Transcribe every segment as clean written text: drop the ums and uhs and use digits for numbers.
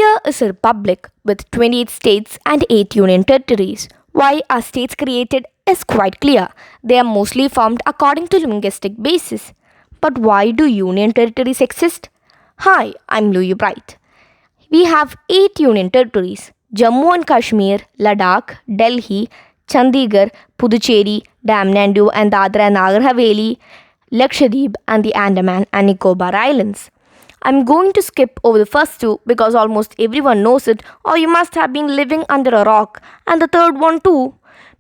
India is a republic with 28 states and 8 union territories. Why are states created is quite clear. They are mostly formed according to linguistic basis. But why do union territories exist? Hi, I'm Louis Bright. We have 8 union territories: Jammu and Kashmir, Ladakh, Delhi, Chandigarh, Puducherry, Daman and Dadra and Nager Haveli, Lakshadweep and the Andaman and Nicobar Islands. I'm going to skip over the first two because almost everyone knows it, or you must have been living under a rock, and the third one too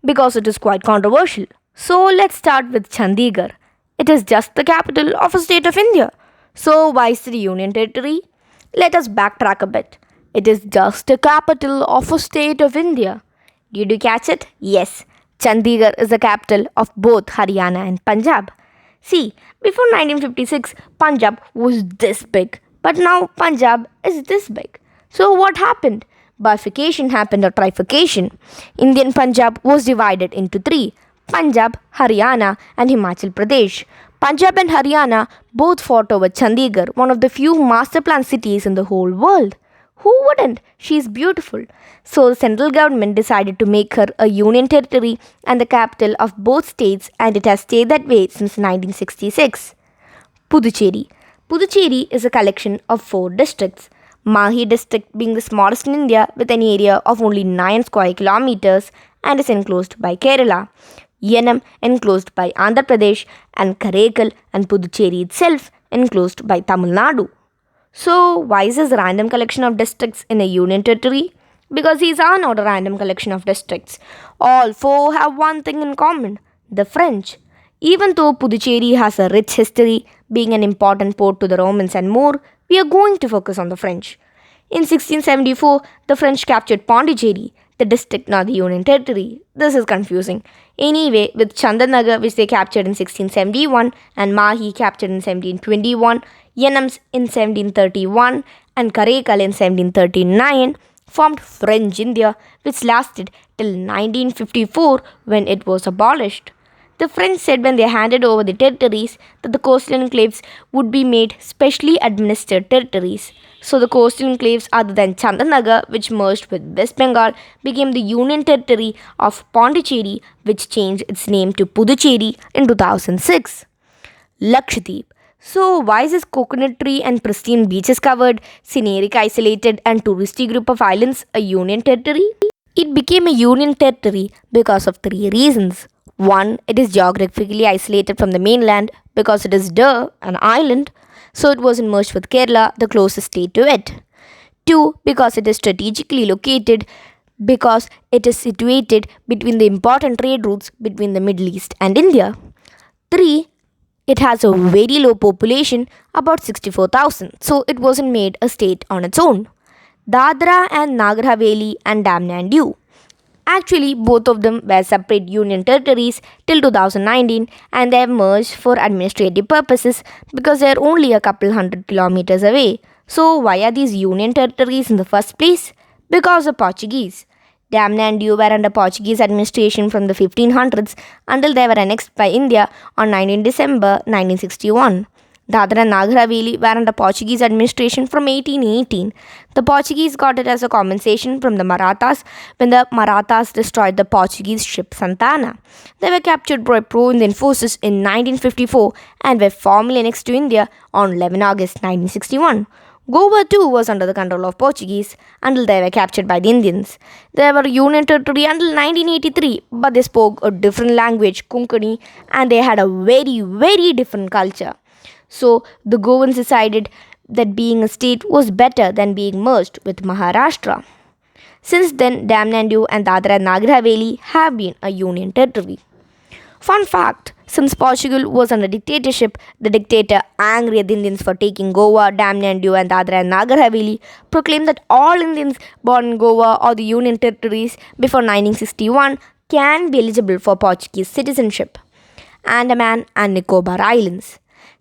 because it is quite controversial. So let's start with Chandigarh. It is just the capital of a state of India. So why is it a union territory? Let us backtrack a bit. It is just the capital of a state of India. Did you catch it? Yes. Chandigarh is the capital of both Haryana and Punjab. See, before 1956, Punjab was this big, but now Punjab is this big. So what happened? Bifurcation happened or trifurcation. Indian Punjab was divided into three: Punjab, Haryana and Himachal Pradesh. Punjab and Haryana both fought over Chandigarh, one of the few master plan cities in the whole world. Who wouldn't? She is beautiful. So the central government decided to make her a union territory and the capital of both states, and it has stayed that way since 1966. Puducherry. Puducherry is a collection of 4 districts. Mahi district being the smallest in India with an area of only 9 square kilometers and is enclosed by Kerala. Yanam enclosed by Andhra Pradesh, and Karaikal and Puducherry itself enclosed by Tamil Nadu. So, why is this random collection of districts in a union territory? Because these are not a random collection of districts. All 4 have one thing in common: the French. Even though Puducherry has a rich history, being an important port to the Romans and more, we are going to focus on the French. In 1674, the French captured Pondicherry, the district, not the union territory. This is confusing. Anyway, with Chandigarh, which they captured in 1671, and Mahi captured in 1721, Yanams in 1731, and Karaikal in 1739, formed French India, which lasted till 1954 when it was abolished. The French said when they handed over the territories that the coastal enclaves would be made specially administered territories. So the coastal enclaves other than Chandigarh, which merged with West Bengal, became the union territory of Pondicherry, which changed its name to Puducherry in 2006. Lakshadweep. So why is this coconut tree and pristine beaches covered, scenic isolated and touristy group of islands a union territory? It became a union territory because of 3 reasons. 1. It is geographically isolated from the mainland because it is an island, so it was merged with Kerala, the closest state to it. 2. Because it is strategically located because it is situated between the important trade routes between the Middle East and India. 3. It has a very low population, about 64,000, so it wasn't made a state on its own. Dadra and Nager Haveli and Daman and Diu. Actually, both of them were separate union territories till 2019, and they have merged for administrative purposes because they are only a couple hundred kilometers away. So why are these union territories in the first place? Because of Portuguese. Daman and Diu were under Portuguese administration from the 1500s until they were annexed by India on 19 December 1961. Dadra and Nager Haveli were under Portuguese administration from 1818. The Portuguese got it as a compensation from the Marathas when the Marathas destroyed the Portuguese ship Santana. They were captured by pro-Indian forces in 1954 and were formally annexed to India on 11 August 1961. Goa too was under the control of Portuguese until they were captured by the Indians. They were union territory until 1983, but they spoke a different language, Konkani, and they had a very, very different culture. So the Goans decided that being a state was better than being merged with Maharashtra. Since then, Daman and Diu and Dadra and Nager Haveli have been a union territory. Fun fact: since Portugal was under dictatorship, the dictator, angry at the Indians for taking Goa, Daman and Diu and Dadra and Nager Haveli, proclaimed that all Indians born in Goa or the union territories before 1961 can be eligible for Portuguese citizenship. Andaman and Nicobar Islands.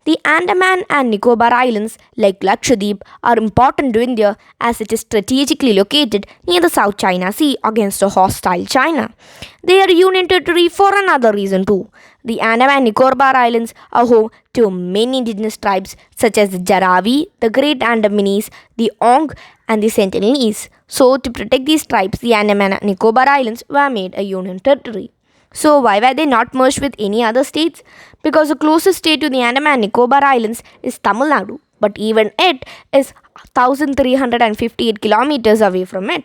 The Andaman and Nicobar Islands, like Lakshadweep, are important to India as it is strategically located near the South China Sea against a hostile China. They are a union territory for another reason too. The Andaman and Nicobar Islands are home to many indigenous tribes such as the Jaravi, the Great Andamanese, the Ong, and the Sentinelese. So, to protect these tribes, the Andaman and Nicobar Islands were made a union territory. So, why were they not merged with any other states? Because the closest state to the Andaman and Nicobar Islands is Tamil Nadu, but even it is 1358 kilometers away from it.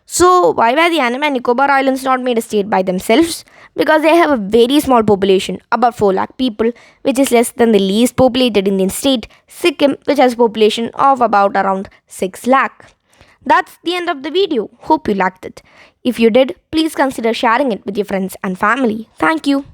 So, why were the Andaman and Nicobar Islands not made a state by themselves? Because they have a very small population, about 4 lakh people, which is less than the least populated Indian state, Sikkim, which has a population of about around 6 lakh. That's the end of the video. Hope you liked it. If you did, please consider sharing it with your friends and family. Thank you.